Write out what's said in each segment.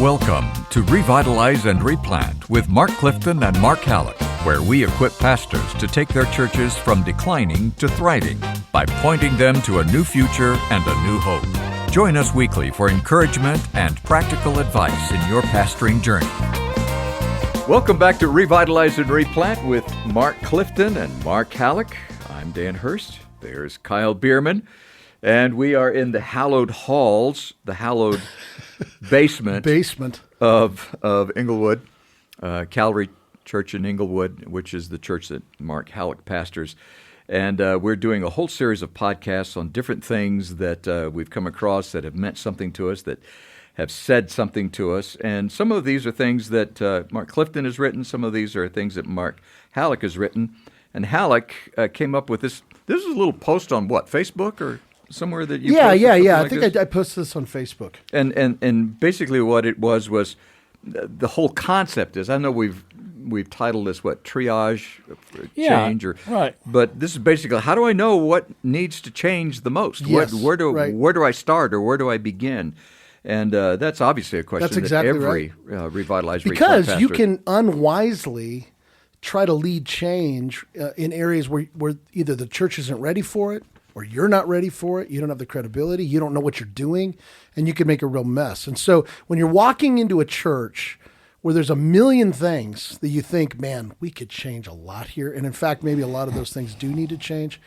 Welcome to Revitalize and Replant with Mark Clifton and Mark Hallock, where we equip pastors to take their churches from declining to thriving by pointing them to a new future and a new hope. Join us weekly for encouragement and practical advice in your pastoring journey. Welcome back to Revitalize and Replant with Mark Clifton and Mark Hallock. I'm Dan Hurst. There's Kyle Bierman. And we are in the hallowed halls, the hallowed basement of Inglewood, Calvary Church in Inglewood, which is the church that Mark Hallock pastors. And we're doing a whole series of podcasts on different things that we've come across that have meant something to us, that have said something to us. And some of these are things that Mark Clifton has written. Some of these are things that Mark Hallock has written. And Hallock came up with this. This is a little post on what, Facebook or somewhere that you Yeah. like I think I posted this on Facebook. And basically what it was the whole concept is, I know we've titled this triage, change, right. But this is basically, how do I know what needs to change the most? Yes, where do I start, or where do I begin? And that's obviously a question That's exactly that every right. revitalized because pastor, you can unwisely try to lead change in areas where either the church isn't ready for it, or you're not ready for it, you don't have the credibility, you don't know what you're doing, and you can make a real mess. And so when you're walking into a church where there's a million things that you think, man, we could change a lot here, and in fact, maybe a lot of those things do need to change,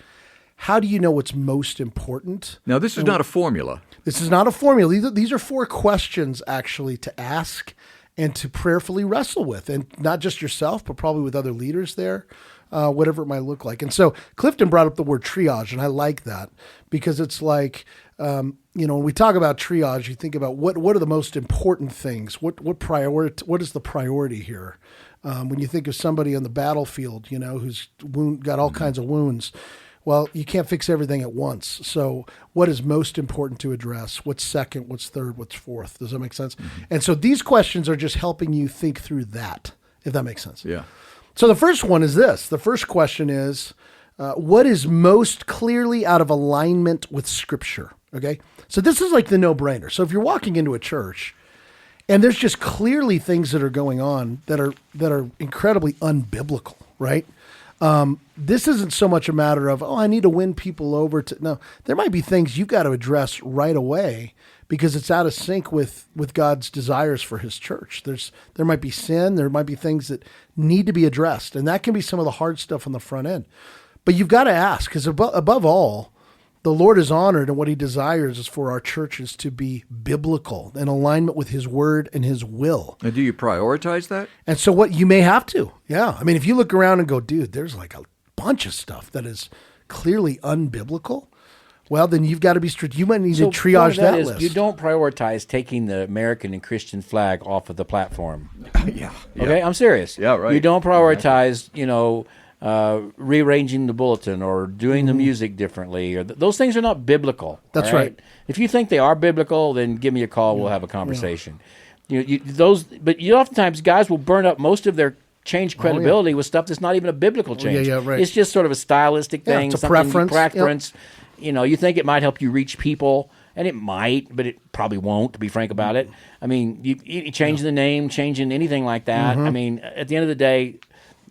how do you know what's most important? Now, this is not a formula. This is not a formula. These are 4 questions, actually, to ask and to prayerfully wrestle with, and not just yourself, but probably with other leaders there. Whatever it might look like. And so Clifton brought up the word triage, and I like that because it's like, when we talk about triage, you think about what are the most important things? What is the priority here? When you think of somebody on the battlefield, who's got all kinds of wounds, well, you can't fix everything at once. So what is most important to address? What's second? What's third? What's fourth? Does that make sense? Mm-hmm. And so these questions are just helping you think through that, if that makes sense. Yeah. So the first one is this. The first question is, what is most clearly out of alignment with Scripture? Okay? So this is like the no-brainer. So if you're walking into a church and there's just clearly things that are going on that are incredibly unbiblical, right? This isn't so much a matter of, I need to win people over to, no, there might be things you've got to address right away because it's out of sync with God's desires for his church. There might be sin, there might be things that need to be addressed, and that can be some of the hard stuff on the front end. But you've got to ask, because above all, the Lord is honored, and what he desires is for our churches to be biblical, in alignment with his word and his will. And do you prioritize that? And so what you may have to, yeah. I mean, if you look around and go, dude, there's like a bunch of stuff that is clearly unbiblical, well, then you've got to be strict. You might need to triage that list. You don't prioritize taking the American and Christian flag off of the platform. Yeah. Okay, I'm serious. Yeah, right. You don't prioritize, rearranging the bulletin or doing the music differently. Or those things are not biblical. That's right. If you think they are biblical, then give me a call. We'll have a conversation. Yeah. But oftentimes guys will burn up most of their change credibility with stuff that's not even a biblical change. Right. It's just sort of a stylistic thing. It's a preference. Yep. You think it might help you reach people, and it might, but it probably won't, to be frank about it. I mean, you changing the name, changing anything like that. Mm-hmm. I mean, at the end of the day,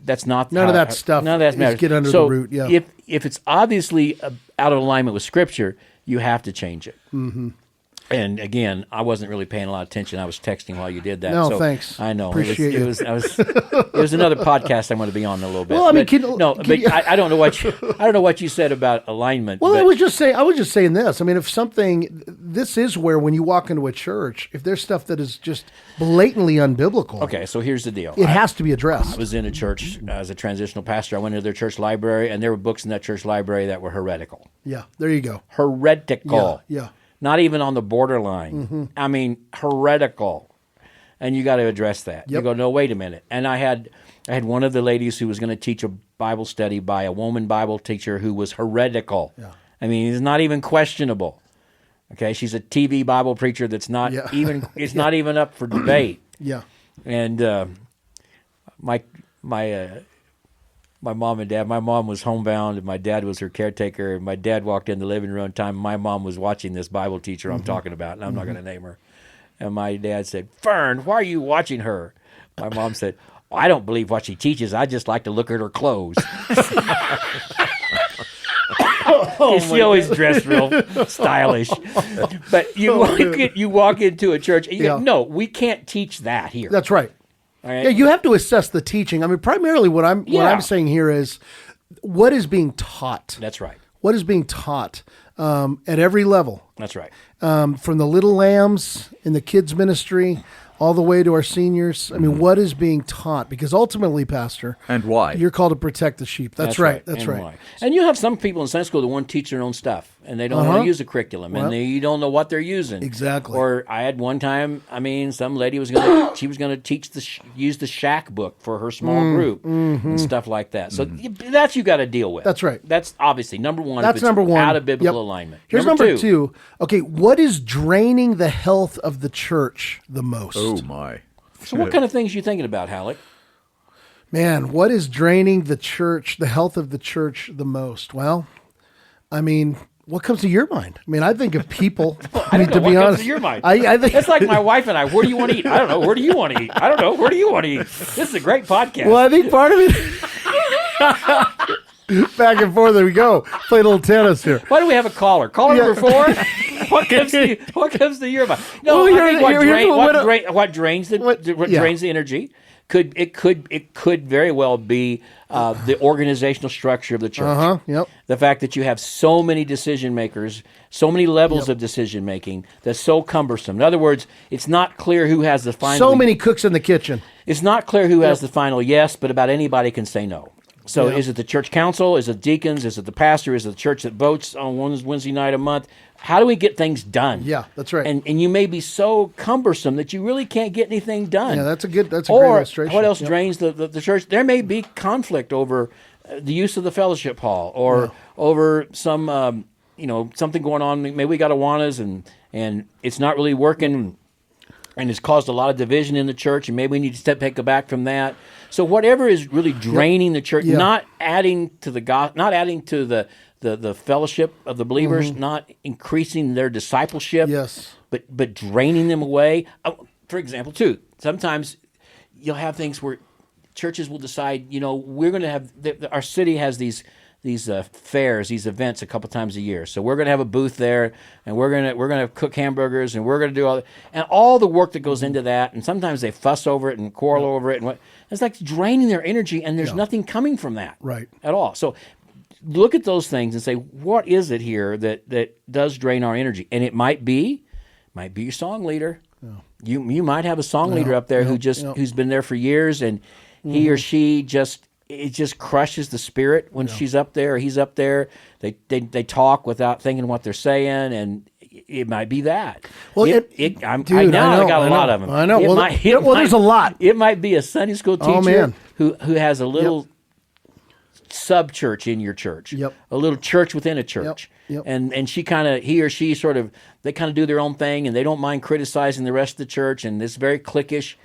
that's not none of that stuff. None of that matters. Get under the root. Yeah. If it's obviously out of alignment with Scripture, you have to change it. Mm-hmm. And again, I wasn't really paying a lot of attention. I was texting while you did that. No, thanks. I know. Appreciate it. It was another podcast I'm going to be on in a little bit. Well, I mean, I don't know what you said about alignment. Well, I was just saying this. I mean, this is where when you walk into a church, if there's stuff that is just blatantly unbiblical. Okay, so here's the deal. It has to be addressed. I was in a church as a transitional pastor. I went into their church library, and there were books in that church library that were heretical. Yeah, there you go. Heretical. Yeah. Not even on the borderline. Mm-hmm. I mean, heretical. And you got to address that. Yep. You go, no, wait a minute. And I had one of the ladies who was going to teach a Bible study by a woman Bible teacher who was heretical. Yeah. I mean, it's not even questionable. Okay, she's a TV Bible preacher that's not even not even up for debate. Yeah. And my mom and dad. My mom was homebound, and my dad was her caretaker. And my dad walked in the living room time. My mom was watching this Bible teacher I'm talking about, and I'm not going to name her. And my dad said, Fern, why are you watching her? My mom said, I don't believe what she teaches. I just like to look at her clothes. She always dressed real stylish. But you walk into a church and you go, no, we can't teach that here. That's right. All right? Yeah, you have to assess the teaching. I mean, primarily what I'm saying here is what is being taught. That's right. What is being taught at every level. That's right. From the little lambs in the kids ministry all the way to our seniors. I mean, what is being taught? Because ultimately, Pastor, and why you're called to protect the sheep. That's right. That's right. Why. And you have some people in Sunday school that want to teach their own stuff, and they don't want to use a curriculum, and you don't know what they're using. Exactly. Or I had one time. I mean, some lady was going to teach use the Shack book for her small group and stuff like that. So that's you got to deal with. That's right. That's obviously number one. That's number one. Out of biblical alignment. Here's number two. Okay, what is draining the health of the church the most? Oh my. So what kind of things are you thinking about, Hallock? Man, what is draining the church, the health of the church the most? Well, I mean, what comes to your mind? I mean, I think of people. I mean, to be honest, comes to your mind? I think it's like my wife and I. Where do you want to eat? I don't know. Where do you want to eat? I don't know. Where do you want to eat? This is a great podcast. Well, I think part of it. Back and forth. There we go. Play a little tennis here. Why do we have a caller? Caller number 4. What comes to your mind? No, well, I think what drains the energy could very well be the organizational structure of the church. The fact that you have so many decision makers, so many levels of decision making that's so cumbersome. In other words, it's not clear who has the final. So many cooks in the kitchen. It's not clear who has the final yes, but about anybody can say no. So is it the church council? Is it deacons? Is it the pastor? Is it the church that votes on Wednesday night a month? How do we get things done? Yeah, that's right. And you may be so cumbersome that you really can't get anything done. Yeah, that's a great illustration. What else drains the church? There may be conflict over the use of the fellowship hall or over some something going on. Maybe we got Awanas and it's not really working. And it's caused a lot of division in the church, and maybe we need to take back from that. So whatever is really draining the church, not adding to the fellowship of the believers, not increasing their discipleship, but draining them away. For example, too, sometimes you'll have things where churches will decide, we're going to have our city has these fairs, these events a couple times a year. So we're going to have a booth there, and we're going to cook hamburgers, and we're going to do all the work that goes into that. And sometimes they fuss over it and quarrel over it, and it's like draining their energy, and there's nothing coming from that at all. So look at those things and say, what is it here that does drain our energy? And it might be your song leader. Yeah. You might have a song leader up there who's been there for years, and he or she it just crushes the spirit when she's up there or he's up there. They talk without thinking what they're saying, and it might be that. Well, I got a lot of them. I know. There's a lot. It might be a Sunday school teacher who has a little sub church in your church, a little church within a church, and he or she they kind of do their own thing, and they don't mind criticizing the rest of the church, and it's very cliquish.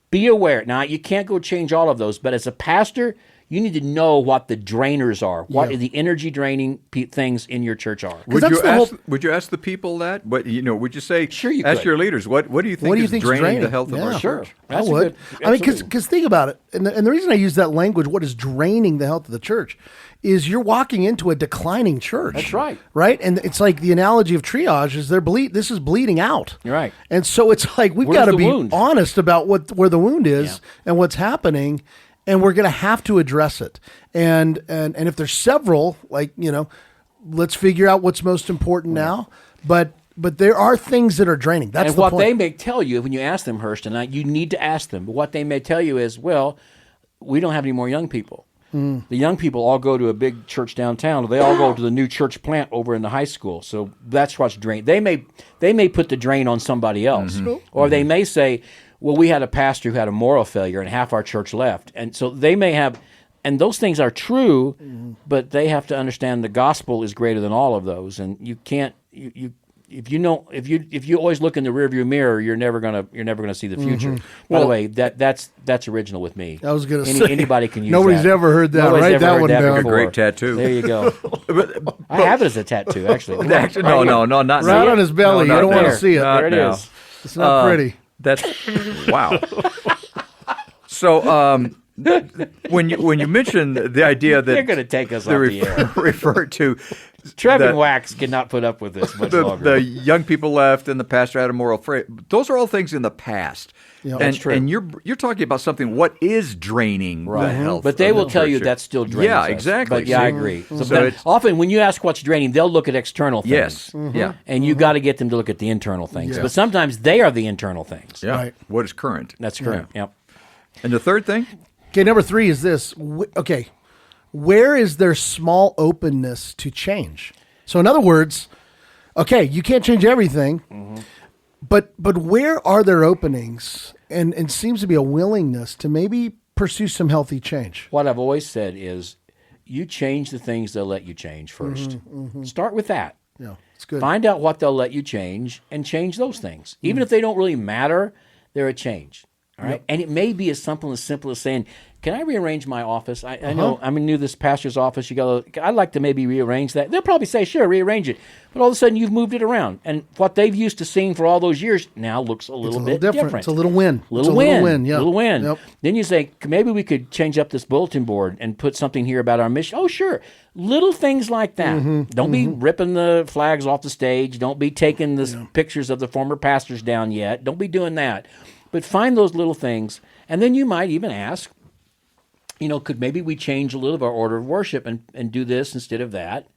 Be aware. Now, you can't go change all of those, but as a pastor, you need to know what the drainers are, what the energy draining things in your church are. Would you ask the people that? Would you say, ask your leaders, what do you think is draining the health of our church? I would. Because think about it. And the reason I use that language, what is draining the health of the church, is you're walking into a declining church. That's right. Right? And it's like the analogy of triage is this is bleeding out. You're right. And so it's like we've got to be honest about where the wound is and what's happening, and we're going to have to address it. And if there's several, let's figure out what's most important now. But there are things that are draining. That's the point. And what they may tell you when you ask them, Hurst, and you need to ask them, but what they may tell you is, well, we don't have any more young people. The young people all go to a big church downtown, or they all go to the new church plant over in the high school. So that's what's drained. They may put the drain on somebody else, or they may say, well, we had a pastor who had a moral failure and half our church left. And so they may have, and those things are true, but they have to understand the gospel is greater than all of those. And you can't, if you always look in the rearview mirror, you're never gonna see the future. By the way, that's original with me. I was gonna say anybody can use nobody's that. Ever heard that. Write that one down. A great tattoo. There you go. I have it as a tattoo, actually. No, not right on his belly. You don't want to see it. There it is. It's not pretty. That's wow. So when you mention the idea that they're going to take us off the air, refer to Trevin Wax cannot put up with this much longer. The young people left and the pastor had a moral frame. Those are all things in the past. Yeah, that's true. And you're talking about something. What is draining the health? But they of will the tell you church? that's still draining. Yeah, us. exactly. But yeah, I agree. So So often when you ask what's draining, they'll look at external things. yes, yeah, And you got to get them to look at the internal things. Yeah. But sometimes they are the internal things. yeah. Right. What is current? That's correct. Yep. And the third thing, Okay, number 3 is this. Okay, where is there small openness to change? So in other words, okay, you can't change everything, but where are there openings and seems to be a willingness to maybe pursue some healthy change? What I've always said is you change the things they'll let you change 1st. Start with that. Yeah, it's good. Find out what they'll let you change and change those things. Even if they don't really matter, they're a change. All right. Yep. And it may be as simple as saying, can I rearrange my office? I know I'm new to this pastor's office. I'd like to maybe rearrange that. They'll probably say, sure, rearrange it. But all of a sudden you've moved it around. And what they've used to seeing for all those years now looks a little bit different. It's a little win. Little win. Yeah. Little win. Yep. Then you say, maybe we could change up this bulletin board and put something here about our mission. Oh, sure. Little things like that. Don't be ripping the flags off the stage. Don't be taking the pictures of the former pastors down yet. Don't be doing that. But find those little things. And then you might even ask, could maybe we change a little of our order of worship and do this instead of that?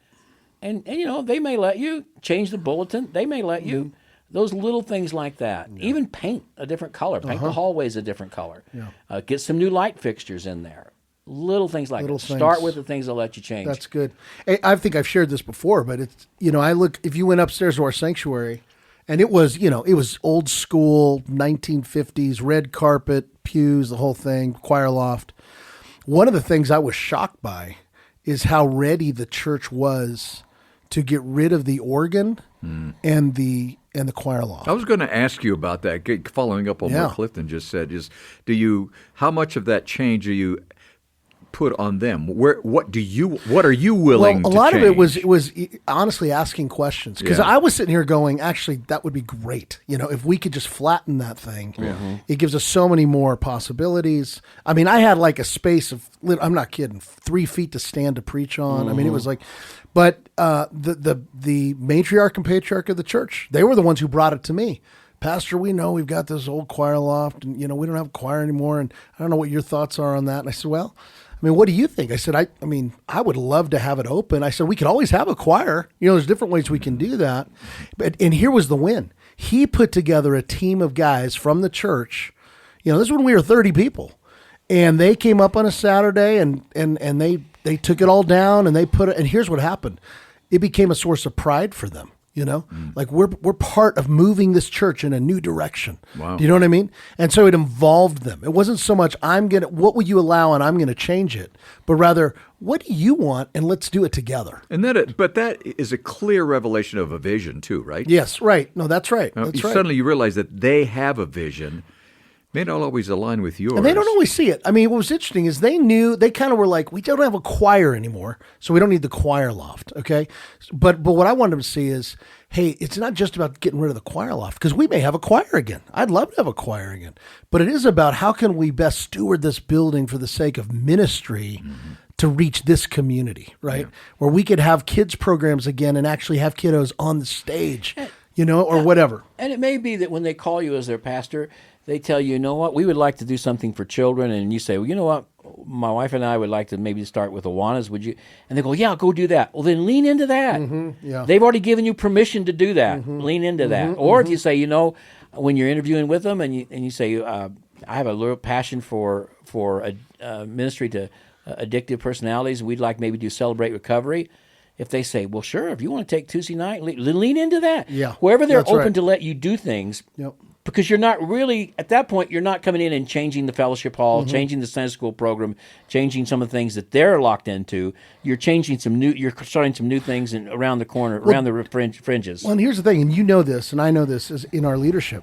And they may let you change the bulletin. They may let you. Those little things like that. Yeah. Even paint a different color. Paint the hallways a different color. Yeah. Get some new light fixtures in there. Little things like that. Start with the things that let you change. That's good. I think I've shared this before, but it's, if you went upstairs to our sanctuary, and it was old school, 1950s, red carpet, pews, the whole thing, choir loft. One of the things I was shocked by is how ready the church was to get rid of the organ and the choir loft. I was going to ask you about that. Following up on what Clifton just said, how much of that change do you put on them? What are you willing to change? A lot of it was honestly asking questions, because I was sitting here going, actually, that would be great. If we could just flatten that thing, it gives us so many more possibilities. I mean, I had like a space of, I'm not kidding, 3 feet to stand to preach on. I mean, it was like, but the matriarch and patriarch of the church, they were the ones who brought it to me. Pastor, we know we've got this old choir loft, and we don't have a choir anymore, and I don't know what your thoughts are on that. And I said, well, what do you think? I said, I would love to have it open. I said, we could always have a choir. There's different ways we can do that. And here was the win. He put together a team of guys from the church. This is when we were 30 people. And they came up on a Saturday and they took it all down and they put it. And here's what happened. It became a source of pride for them. Like we're part of moving this church in a new direction. Wow. Do you know what I mean? And so it involved them. It wasn't so much what will you allow and I'm going to change it, but rather what do you want and let's do it together. And but that is a clear revelation of a vision too, right? Yes, right. No, that's right. That's right. Suddenly you realize that they have a vision. May not always align with yours. And they don't always see it. I mean, what was interesting is they kind of were like, we don't have a choir anymore, so we don't need the choir loft, okay? But what I wanted them to see is, hey, it's not just about getting rid of the choir loft, because we may have a choir again. I'd love to have a choir again. But it is about how can we best steward this building for the sake of ministry to reach this community, right? Yeah. Where we could have kids programs again and actually have kiddos on the stage, or whatever. And it may be that when they call you as their pastor, they tell you, what, we would like to do something for children. And you say, well, you know what, my wife and I would like to maybe start with Awanas. Would you? And they go, yeah, go do that. Well, then lean into that. Yeah. They've already given you permission to do that. Lean into that. Or if you say, when you're interviewing with them and you say, I have a little passion for a ministry to addictive personalities, we'd like maybe to celebrate recovery. If they say, well, sure, if you want to take Tuesday night, lean into that. Yeah. Wherever they're That's open right. to let you do things. Yep. Because you're not really, at that point, you're not coming in and changing the fellowship hall, changing the Sunday school program, changing some of the things that they're locked into. You're changing you're starting some new things around the corner, around the fringes. Well, and here's the thing, and you know this, and I know this, is in our leadership.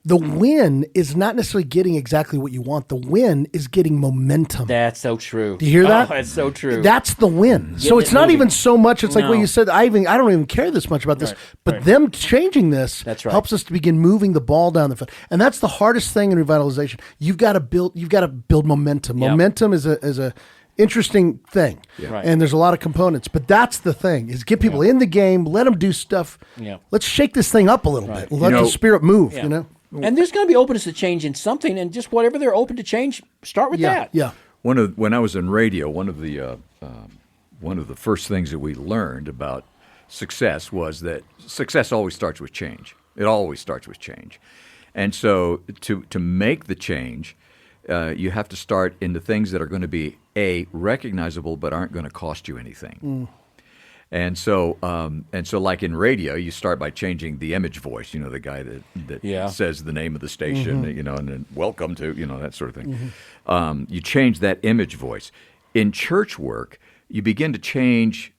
The win is not necessarily getting exactly what you want. The win is getting momentum. That's so true. Do you hear that? Oh, that's so true. That's the win. So it's not even so much. It's like what you said. I don't even care this much about this, but them changing this helps us to begin moving the ball down the field. And that's the hardest thing in revitalization. You've got to build momentum. Yep. Momentum is a interesting thing, and there's a lot of components. But that's the thing: is get people in the game, let them do stuff. Yeah. Let's shake this thing up a little bit. Let the spirit move. You know. And there's going to be openness to change in something, and just whatever they're open to change, start with that. Yeah. When I was in radio, one of the first things that we learned about success was that success always starts with change. It always starts with change, and so to make the change, you have to start in the things that are going to be recognizable but aren't going to cost you anything. And so, like in radio, you start by changing the image voice. The guy that says the name of the station. And then welcome to that sort of thing. You change that image voice. In church work, you begin to change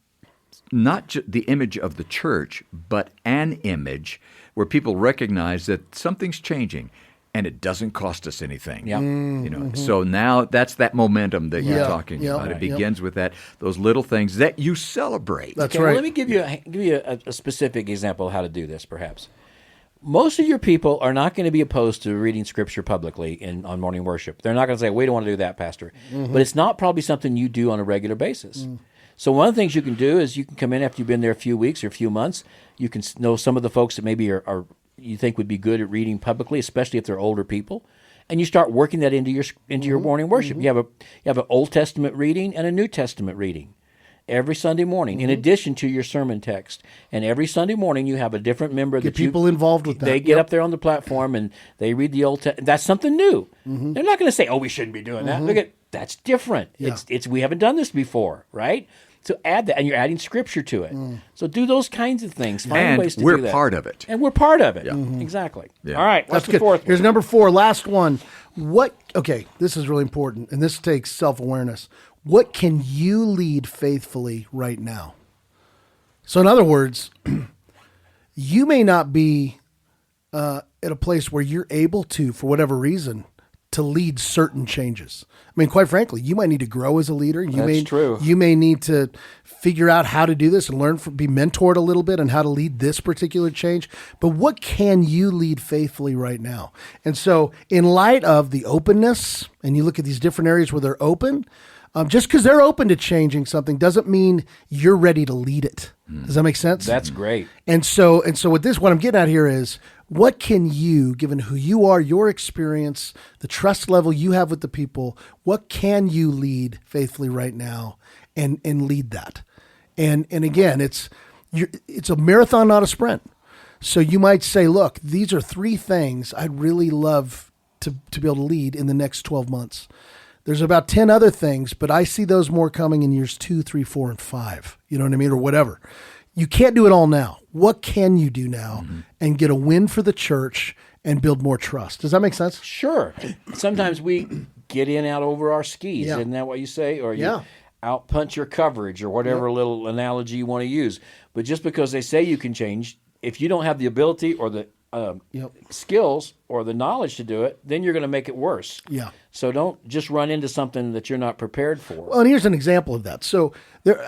not the image of the church, but an image where people recognize that something's changing. And it doesn't cost us anything. Yeah. So now that's that momentum that you're talking about. It begins with those little things that you celebrate. That's right. Well, let me give you a specific example of how to do this, perhaps. Most of your people are not going to be opposed to reading Scripture publicly on morning worship. They're not going to say, we don't want to do that, Pastor. But it's not probably something you do on a regular basis. So one of the things you can do is you can come in after you've been there a few weeks or a few months. You can know some of the folks that maybe are you think would be good at reading publicly, especially if they're older people, and you start working that into your morning worship. You have an Old Testament reading and a New Testament reading every Sunday morning, in addition to your sermon text. And every Sunday morning, you have a different member. Get people involved with that. They get up there on the platform and they read the Old Testament. That's something new. They're not going to say, "Oh, we shouldn't be doing that." Look that's different. Yeah. It's we haven't done this before, right? So add that, and you're adding Scripture to it. So do those kinds of things. Find ways to do that. And we're part of it. And we're part of it. Yeah. Exactly. Yeah. All right, what's the fourth one? Here's number 4, last one. This is really important, and this takes self-awareness. What can you lead faithfully right now? So in other words, you may not be at a place where you're able to, for whatever reason, to lead certain changes. I mean, quite frankly, you might need to grow as a leader. That's true. You may need to figure out how to do this and be mentored a little bit on how to lead this particular change. But what can you lead faithfully right now? And so in light of the openness, and you look at these different areas where they're open, just because they're open to changing something doesn't mean you're ready to lead it. Does that make sense? That's great. And so with this, what I'm getting at here is, what can you, given who you are, your experience, the trust level you have with the people, what can you lead faithfully right now and lead that? And again, it's a marathon, not a sprint. So you might say, look, these are 3 things I'd really love to be able to lead in the next 12 months. There's about 10 other things, but I see those more coming in years 2, 3, 4, and 5. You know what I mean? Or whatever. You can't do it all now. What can you do now and get a win for the church and build more trust? Does that make sense? Sure. Sometimes we get out over our skis. Isn't that what you say? Or you outpunch your coverage or whatever little analogy you want to use. But just because they say you can change, if you don't have the ability or the skills or the knowledge to do it, then you're going to make it worse. Yeah. So don't just run into something that you're not prepared for. Well, and here's an example of that. So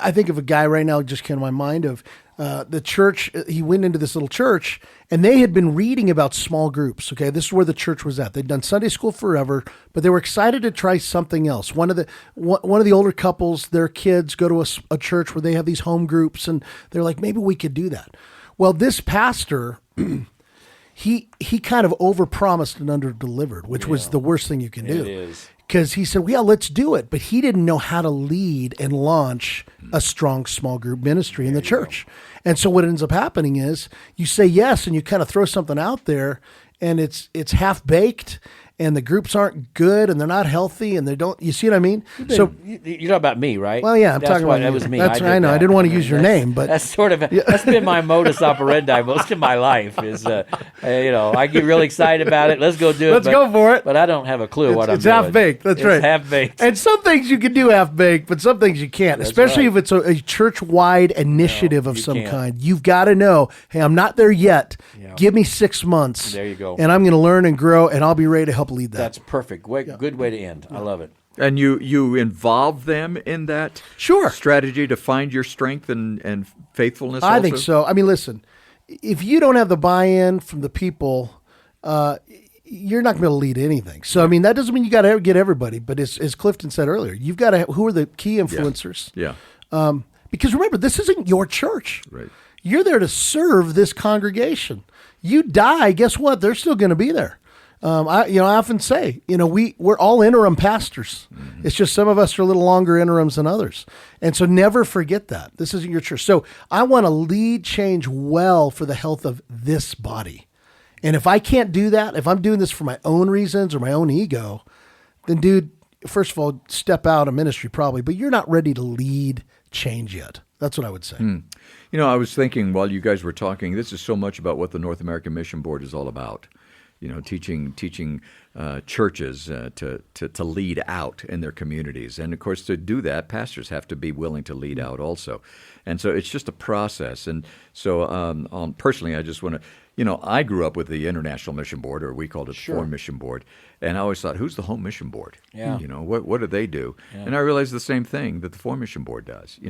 I think of a guy right now just came to my mind of the church. He went into this little church, and they had been reading about small groups. Okay, this is where the church was at. They'd done Sunday school forever, but they were excited to try something else. One of the older couples, their kids go to a church where they have these home groups, and they're like, maybe we could do that. Well, this pastor. He kind of overpromised and underdelivered, which was the worst thing you can do. It is. Because he said, well, let's do it. But he didn't know how to lead and launch a strong small group ministry in the church. And so what ends up happening is you say yes and you kind of throw something out there and it's half-baked and the groups aren't good and they're not healthy and they don't, you see what I mean? You're talking about me, right? Well, yeah, I'm That's talking about that you. was me. I know. I didn't want to use your name, but that's sort of that's been my modus operandi most of my life. Is I get really excited about it. Let's go do it. Let's go for it. But I don't have a clue what I'm it's doing. half baked. That's right. It's half baked. And some things you can do half baked, but some things you can't. That's especially right. if it's a church-wide initiative of some can't. kind. You've got to know, hey, I'm not there yet. Yeah. Give me 6 months. There you go. And I'm going to learn and grow, and I'll be ready to help lead that. That's perfect. Good way to end. I love it. And you involve them in that Sure. strategy to find your strength and faithfulness I also? think so. I mean, listen, if you don't have the buy-in from the people, you're not going to be able to lead anything. So, I mean, that doesn't mean you got to get everybody. But as Clifton said earlier, you've got to who are the key influencers? Yeah. Because remember, this isn't your church. Right. You're there to serve this congregation. You die, guess what? They're still going to be there. I often say, we're all interim pastors. Mm-hmm. It's just some of us are a little longer interims than others. And so never forget that. This isn't your church. So I want to lead change well for the health of this body. And if I can't do that, if I'm doing this for my own reasons or my own ego, then dude, first of all, step out of ministry probably, but you're not ready to lead change yet. That's what I would say. I was thinking while you guys were talking, this is so much about what the North American Mission Board is all about. Teaching churches to lead out in their communities. And, of course, to do that, pastors have to be willing to lead out also. And so it's just a process. And so personally, I just want to, I grew up with the International Mission Board, or we called it the Foreign Mission Board. And I always thought, who's the Home Mission Board? Yeah. What do they do? Yeah. And I realized the same thing that the Foreign Mission Board does.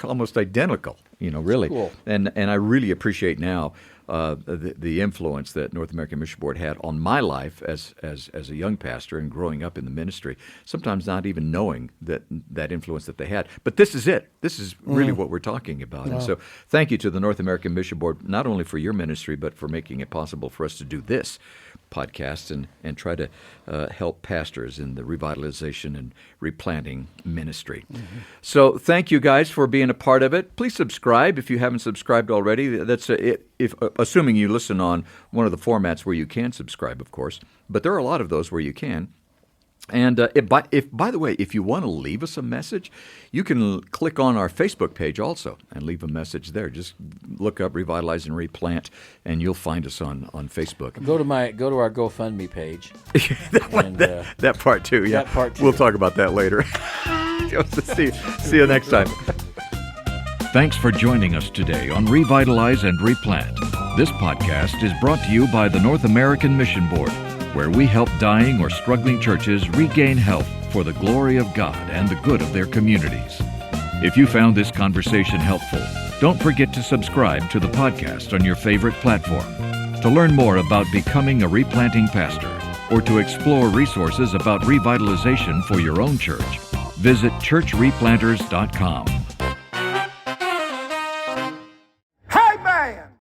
Almost identical, really. Cool. And I really appreciate now the influence that North American Mission Board had on my life as a young pastor and growing up in the ministry, sometimes not even knowing that influence that they had. But this is it. This is really what we're talking about. Wow. And so thank you to the North American Mission Board, not only for your ministry, but for making it possible for us to do this podcast and try to help pastors in the revitalization and replanting ministry. Mm-hmm. So thank you guys for being a part of it. Please subscribe if you haven't subscribed already. That's if assuming you listen on one of the formats where you can subscribe, of course. But there are a lot of those where you can. And by the way, if you want to leave us a message, you can click on our Facebook page also and leave a message there. Just look up Revitalize and Replant, and you'll find us on Facebook. Go to our GoFundMe page. that part too. Yeah, that part too. We'll talk about that later. See you next time. Thanks for joining us today on Revitalize and Replant. This podcast is brought to you by the North American Mission Board, where we help dying or struggling churches regain health for the glory of God and the good of their communities. If you found this conversation helpful, don't forget to subscribe to the podcast on your favorite platform. To learn more about becoming a replanting pastor or to explore resources about revitalization for your own church, visit churchreplanters.com.